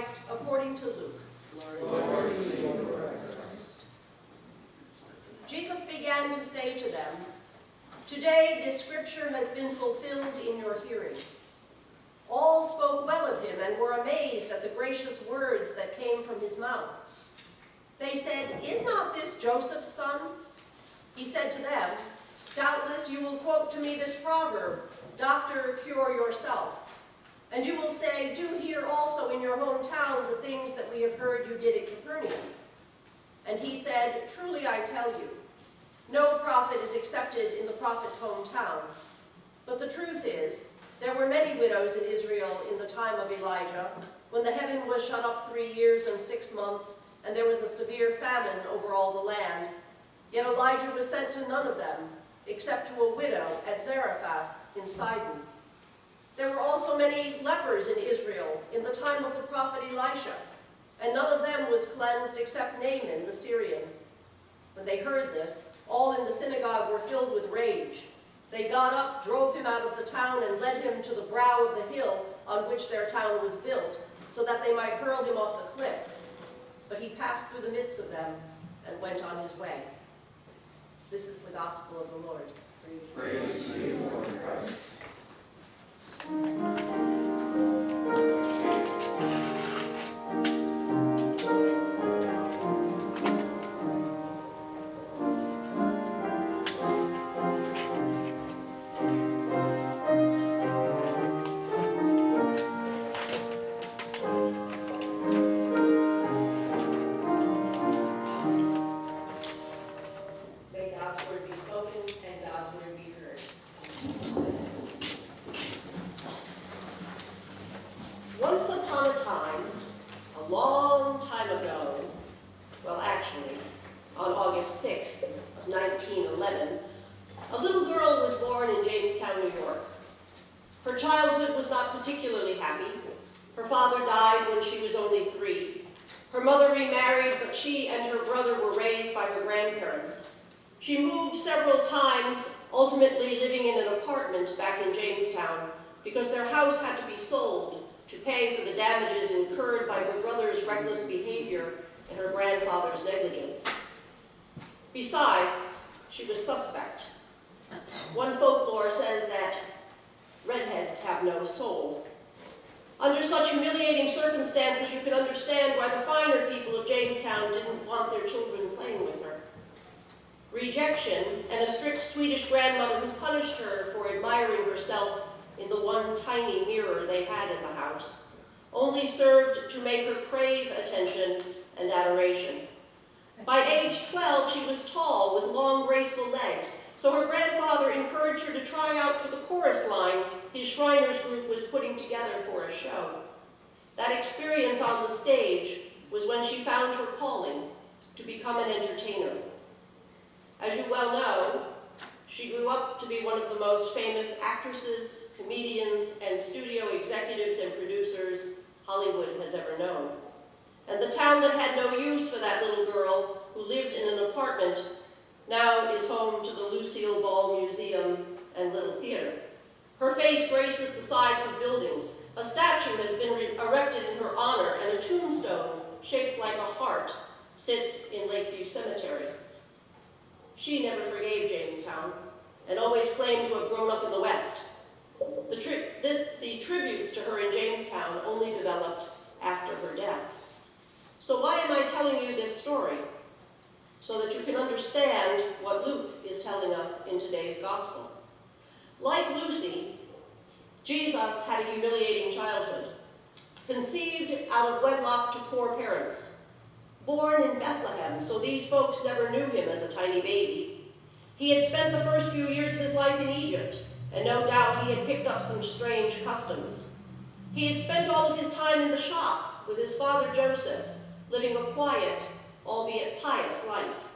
Christ according to Luke. Glory to you, Christ. Jesus began to say to them, "Today this scripture has been fulfilled in your hearing." All spoke well of him and were amazed at the gracious words that came from his mouth. They said, "Is not this Joseph's son?" He said to them, "Doubtless you will quote to me this proverb, 'Doctor, cure yourself.' And you will say, 'Do here also in your hometown the things that we have heard you did at Capernaum.' And he said, 'Truly I tell you, no prophet is accepted in the prophet's hometown. But the truth is, there were many widows in Israel in the time of Elijah, when the heaven was shut up 3 years and 6 months, and there was a severe famine over all the land. Yet Elijah was sent to none of them, except to a widow at Zarephath in Sidon. There were also many lepers in Israel in the time of the prophet Elisha, and none of them was cleansed except Naaman the Syrian.' When they heard this, all in the synagogue were filled with rage. They got up, drove him out of the town, and led him to the brow of the hill on which their town was built, so that they might hurl him off the cliff. But he passed through the midst of them and went on his way." This is the gospel of the Lord. Praise to you, Lord Christ. May God's word be spoken and God's word be heard. Once upon a time, a long time ago, well actually, on August 6th of 1911, a little girl was born in Jamestown, New York. Her childhood was not particularly happy. Her father died when she was only 3. Her mother remarried, but she and her brother were raised by her grandparents. She moved several times, ultimately living in an apartment back in Jamestown, because their house had to be sold to pay for the damages incurred by her brother's reckless behavior and her grandfather's negligence. Besides, she was suspect. One folklore says that redheads have no soul. Under such humiliating circumstances, you can understand why the finer people of Jamestown didn't want their children playing with her. Rejection and a strict Swedish grandmother who punished her for admiring herself in the one tiny mirror they had in the house only served to make her crave attention and adoration. By age 12, she was tall with long, graceful legs, so her grandfather encouraged her to try out for the chorus line his Shriners group was putting together for a show. That experience on the stage was when she found her calling to become an entertainer. As you well know, she grew up to be one of the most famous actresses, comedians, and studio executives and producers Hollywood has ever known. And the town that had no use for that little girl who lived in an apartment now is home to the Lucille Ball Museum and Little Theater. Her face graces the sides of buildings. A statue has been erected in her honor, and a tombstone shaped like a heart sits in Lakeview Cemetery. She never forgave Jamestown and always claimed to have grown up in the West. The tributes to her in Jamestown only developed after her death. So why am I telling you this story? So that you can understand what Luke is telling us in today's gospel. Like Lucy, Jesus had a humiliating childhood. Conceived out of wedlock to poor parents. Born in Bethlehem, so these folks never knew him as a tiny baby. He had spent the first few years of his life in Egypt, and no doubt he had picked up some strange customs. He had spent all of his time in the shop with his father Joseph, living a quiet, albeit pious life.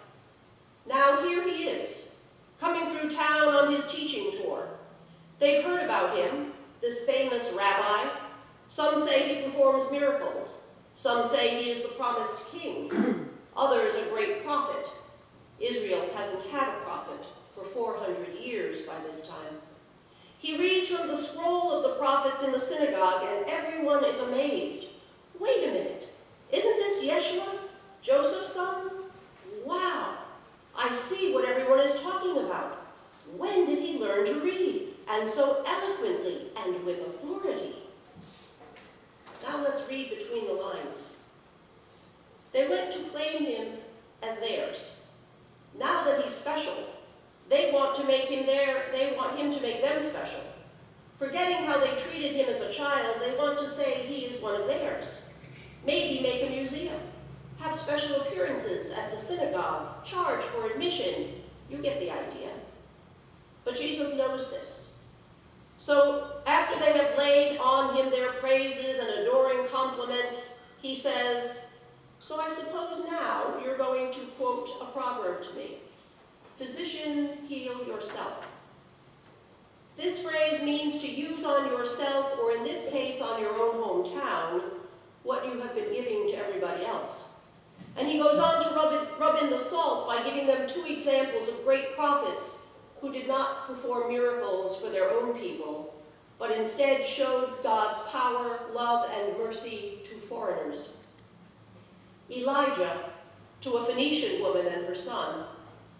Now here he is, coming through town on his teaching tour. They've heard about him, this famous rabbi. Some say he performs miracles. Some say he is the promised king. Others a great prophet. Israel hasn't had a prophet for 400 years by this time. He reads from the scroll of the prophets in the synagogue, and everyone is amazed. Wait a minute. Isn't this Yeshua, Joseph's son? Wow. I see what everyone is talking about. When did he learn to read? And so eloquently and with authority. Now let's read between the lines. They went to claim him as theirs. Now that he's special, they want him to make them special. Forgetting how they treated him as a child, they want to say he is one of theirs. Maybe make a museum. Have special appearances at the synagogue. Charge for admission. You get the idea. But Jesus knows this. So after they have laid on him their praises and adoring compliments, he says, "So I suppose now you're going to quote a proverb to me. Physician, heal yourself." This phrase means to use on yourself, or in this case on your own hometown, what you have been giving to everybody else. And he goes on to rub in the salt by giving them two examples of great prophets who did not perform miracles for their own people, but instead showed God's power, love, and mercy to foreigners. Elijah to a Phoenician woman and her son,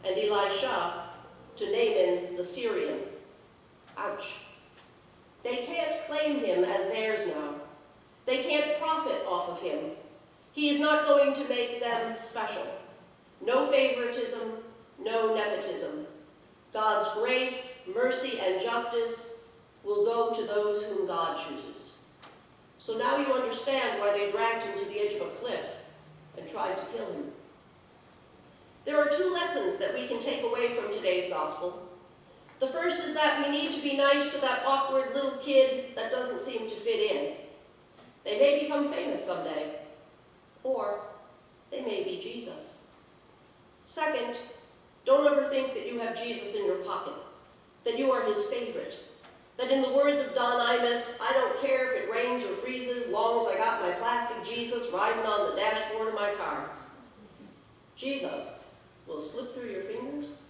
and Elisha to Naaman the Syrian. Ouch. They can't claim him as theirs now. They can't profit off of him. He is not going to make them special. No favoritism, no nepotism. God's grace, mercy, and justice will go to those whom God chooses. So now you understand why they dragged him to the edge of a cliff and tried to kill him. There are two lessons that we can take away from today's gospel. The first is that we need to be nice to that awkward little kid that doesn't seem to fit in. They may become famous someday, or they may be Jesus. Second, don't ever think that you have Jesus in your pocket, that you are his favorite, that in the words of Don Imus, "I don't care if it rains or freezes, long as I got my plastic Jesus riding on the dashboard of my car." Jesus will slip through your fingers